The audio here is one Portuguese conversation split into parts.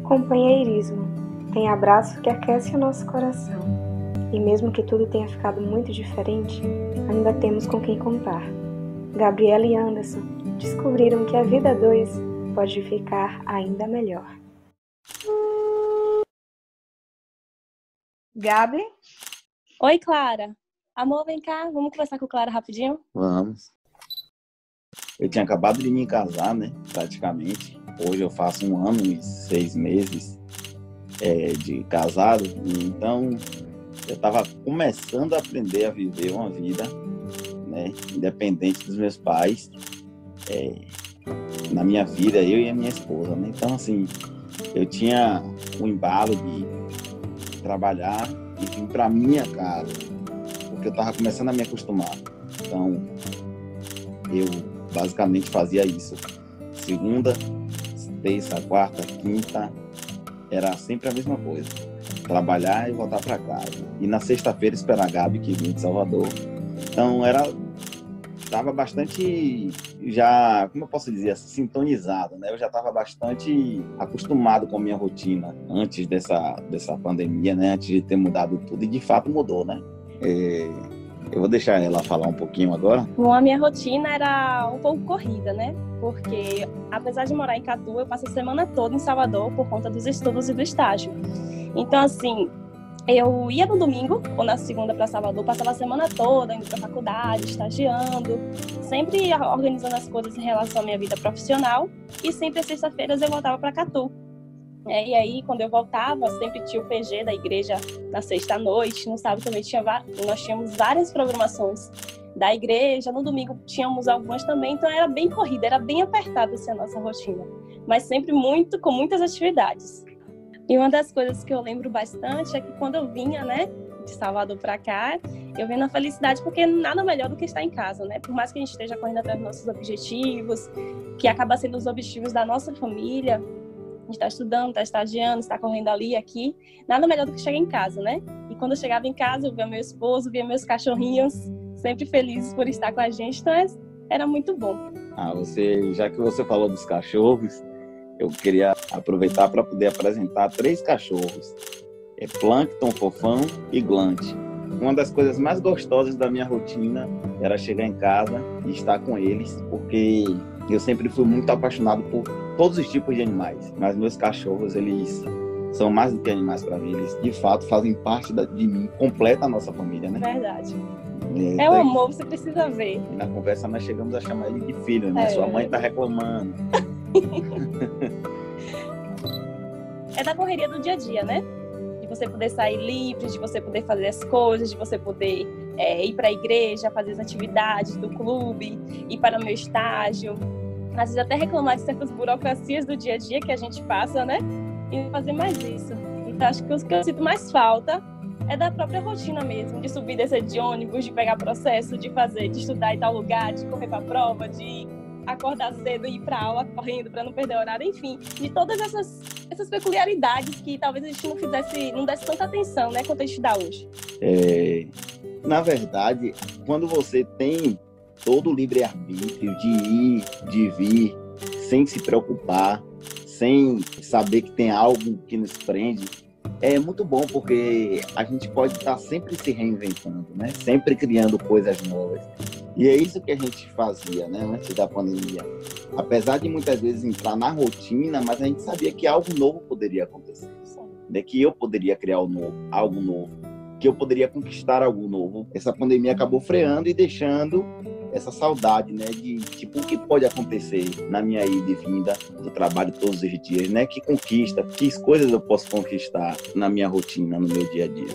Companheirismo tem abraço que aquece o nosso coração. E mesmo que tudo tenha ficado muito diferente, ainda temos com quem contar. Gabriela e Anderson descobriram que a vida a dois pode ficar ainda melhor. Gabi? Oi, Clara. Amor, vem cá, vamos conversar com Clara rapidinho? Vamos. Eu tinha acabado de me casar, né? Praticamente. Hoje eu faço 1 ano e 6 meses de casado. Então, eu estava começando a aprender a viver uma vida, né? Independente dos meus pais. Na minha vida, eu e a minha esposa, né? Então, assim, eu tinha o embalo de trabalhar e vir para minha casa, porque eu estava começando a me acostumar. Então, eu basicamente fazia isso. Segunda, terça, quarta, quinta, era sempre a mesma coisa. Trabalhar e voltar para casa. E na sexta-feira esperar a Gabi, que vinha de Salvador. Então, estava bastante, já, como eu posso dizer, assim, sintonizado, né? Eu já estava bastante acostumado com a minha rotina antes dessa pandemia, né? Antes de ter mudado tudo. E, de fato, mudou, né? Eu vou deixar ela falar um pouquinho agora. Bom, a minha rotina era um pouco corrida, né? Porque, apesar de morar em Catu, eu passo a semana toda em Salvador por conta dos estudos e do estágio. Então, assim, eu ia no domingo ou na segunda para Salvador, passava a semana toda indo para a faculdade, estagiando, sempre organizando as coisas em relação à minha vida profissional, e sempre às sextas-feiras eu voltava para Catu. E aí, quando eu voltava, sempre tinha o PG da igreja na sexta-noite. No sábado também nós tínhamos várias programações da igreja. No domingo tínhamos algumas também. Então, era bem corrida, era bem apertada assim, a nossa rotina. Mas sempre com muitas atividades. E uma das coisas que eu lembro bastante é que quando eu vinha, né, de Salvador para cá, eu venho na felicidade, porque nada melhor do que estar em casa, né? Por mais que a gente esteja correndo atrás dos nossos objetivos, que acaba sendo os objetivos da nossa família, a gente está estudando, está estagiando, está correndo ali, aqui. Nada melhor do que chegar em casa, né? E quando eu chegava em casa, eu via meu esposo, via meus cachorrinhos, sempre felizes por estar com a gente. Então, era muito bom. Já que você falou dos cachorros, eu queria aproveitar para poder apresentar 3 cachorros. Plâncton, Fofão e Glante. Uma das coisas mais gostosas da minha rotina era chegar em casa e estar com eles, porque eu sempre fui muito apaixonado por todos os tipos de animais, mas meus cachorros, eles são mais do que animais para mim, eles de fato fazem parte de mim, completa a nossa família, né? Verdade. É um amor, você precisa ver. E na conversa nós chegamos a chamar ele de filho, né? Sua mãe tá reclamando. É da correria do dia a dia, né? De você poder sair livre, de você poder fazer as coisas, de você poder ir para a igreja, fazer as atividades do clube, ir para o meu estágio. Às vezes até reclamar de certas burocracias do dia a dia que a gente passa, né? E fazer mais isso. Então, acho que o que eu sinto mais falta é da própria rotina mesmo, de subir e descer de ônibus, de pegar processo, de estudar em tal lugar, de correr para a prova, de acordar cedo e ir para aula correndo para não perder horário, enfim, de todas essas peculiaridades que talvez a gente não desse tanta atenção, né, quanto a gente dá hoje. Na verdade, quando você tem todo o livre-arbítrio de ir, de vir, sem se preocupar, sem saber que tem algo que nos prende, é muito bom, porque a gente pode estar sempre se reinventando, né? Sempre criando coisas novas. E é isso que a gente fazia, né? Antes da pandemia. Apesar de muitas vezes entrar na rotina, mas a gente sabia que algo novo poderia acontecer. Né? Que eu poderia criar algo novo. Que eu poderia conquistar algo novo. Essa pandemia acabou freando e deixando essa saudade, né, de tipo, o que pode acontecer na minha ida e vinda do trabalho todos os dias, né, que conquista, que coisas eu posso conquistar na minha rotina, no meu dia a dia.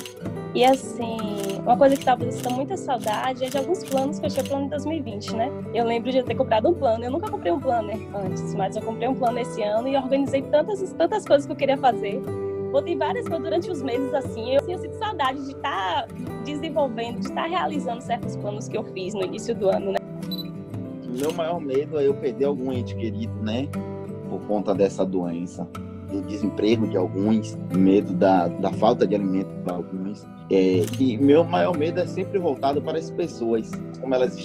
E assim, uma coisa que talvez eu sinta muita saudade é de alguns planos que eu tinha plano em 2020, né? Eu lembro de eu ter comprado um plano, eu nunca comprei um planner antes, mas eu comprei um plano esse ano e organizei tantas coisas que eu queria fazer. Botei várias coisas durante os meses assim, eu sinto saudade de estar desenvolvendo, de estar realizando certos planos que eu fiz no início do ano, né? O meu maior medo é eu perder algum ente querido, né? Por conta dessa doença, do desemprego de alguns, medo da falta de alimento para alguns. E meu maior medo é sempre voltado para as pessoas, como elas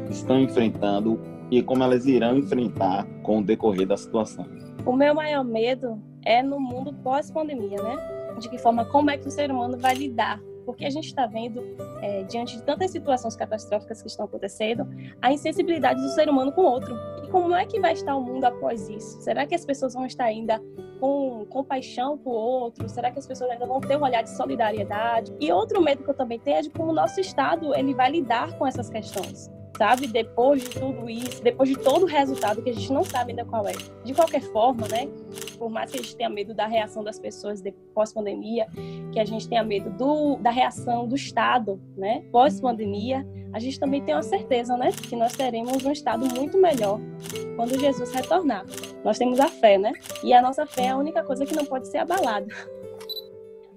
estão enfrentando e como elas irão enfrentar com o decorrer da situação. O meu maior medo é no mundo pós-pandemia, né? De que forma, como é que o ser humano vai lidar? Porque a gente está vendo, diante de tantas situações catastróficas que estão acontecendo, a insensibilidade do ser humano com o outro. E como é que vai estar o mundo após isso? Será que as pessoas vão estar ainda com compaixão com o outro? Será que as pessoas ainda vão ter um olhar de solidariedade? E outro medo que eu também tenho é de como o nosso Estado ele vai lidar com essas questões. Sabe, depois de tudo isso, depois de todo o resultado que a gente não sabe ainda qual é. De qualquer forma, né, por mais que a gente tenha medo da reação das pessoas pós-pandemia, que a gente tenha medo da reação do Estado, né, pós-pandemia, a gente também tem uma certeza, né, que nós teremos um Estado muito melhor quando Jesus retornar. Nós temos a fé, né, e a nossa fé é a única coisa que não pode ser abalada.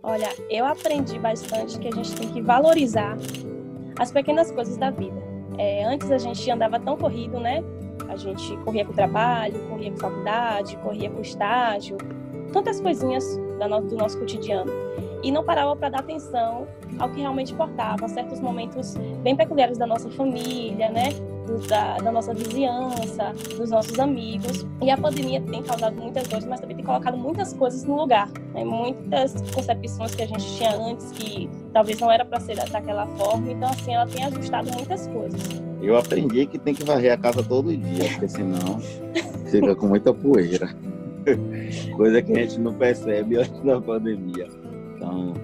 Olha, eu aprendi bastante que a gente tem que valorizar as pequenas coisas da vida. Antes a gente andava tão corrido, né? A gente corria com o trabalho, corria com faculdade, corria com o estágio, tantas coisinhas do nosso cotidiano. E não parava para dar atenção ao que realmente importava, certos momentos bem peculiares da nossa família, né? Da nossa vizinhança, dos nossos amigos. E a pandemia tem causado muitas dores, mas também tem colocado muitas coisas no lugar, né? Muitas concepções que a gente tinha antes que talvez não era para ser daquela forma. Então, assim, ela tem ajustado muitas coisas. Eu aprendi que tem que varrer a casa todo dia, porque senão fica com muita poeira. Coisa que a gente não percebe antes da pandemia. Então,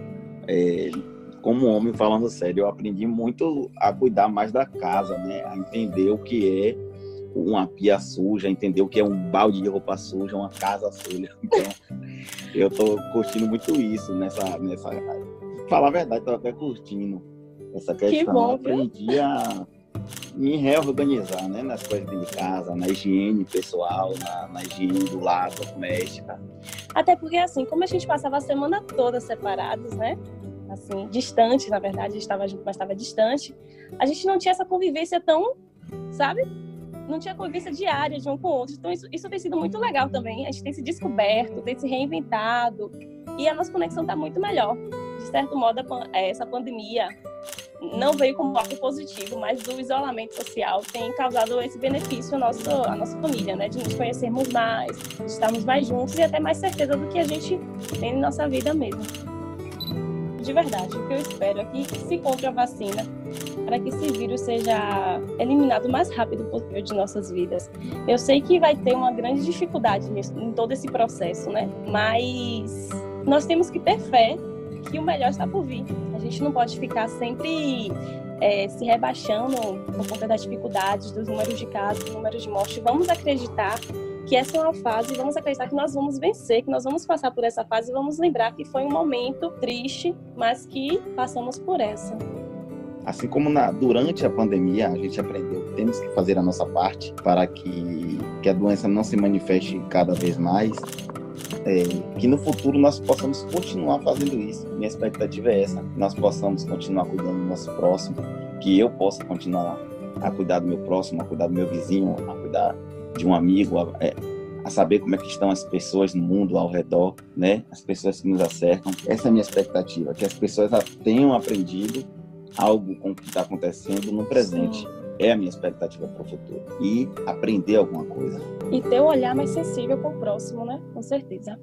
como homem, falando sério, eu aprendi muito a cuidar mais da casa, né? A entender o que é uma pia suja, entender o que é um balde de roupa suja, uma casa suja. Então, eu tô curtindo muito isso nessa... Falar a verdade, tô até curtindo essa questão. Que bom, eu aprendi a me reorganizar, né? Nas coisas de casa, na higiene pessoal, na higiene do lar, doméstica. Até porque, assim, como a gente passava a semana toda separados, né? Assim, distante, na verdade, a gente estava junto, mas estava distante, a gente não tinha essa convivência tão, sabe? Não tinha convivência diária de um com o outro. Então, isso tem sido muito legal também. A gente tem se descoberto, tem se reinventado e a nossa conexão está muito melhor. De certo modo, essa pandemia não veio como algo positivo, mas o isolamento social tem causado esse benefício à nossa família, né? De nos conhecermos mais, de estarmos mais juntos e até mais certeza do que a gente tem em nossa vida mesmo. De verdade, o que eu espero é que se encontre a vacina para que esse vírus seja eliminado o mais rápido possível de nossas vidas. Eu sei que vai ter uma grande dificuldade em todo esse processo, né? Mas nós temos que ter fé que o melhor está por vir. A gente não pode ficar sempre se rebaixando por conta das dificuldades, dos números de casos, dos números de mortes. Vamos acreditar que essa é uma fase, vamos acreditar que nós vamos vencer, que nós vamos passar por essa fase e vamos lembrar que foi um momento triste, mas que passamos por essa. Assim como durante a pandemia, a gente aprendeu que temos que fazer a nossa parte para que a doença não se manifeste cada vez mais, que no futuro nós possamos continuar fazendo isso. Minha expectativa é essa, que nós possamos continuar cuidando do nosso próximo, que eu possa continuar a cuidar do meu próximo, a cuidar do meu vizinho, a cuidar de um amigo, a saber como é que estão as pessoas no mundo ao redor, né? As pessoas que nos acercam. Essa é a minha expectativa, que as pessoas tenham aprendido algo com o que está acontecendo no presente. Sim. É a minha expectativa para o futuro. E aprender alguma coisa. E ter um olhar mais sensível com o próximo, né? Com certeza.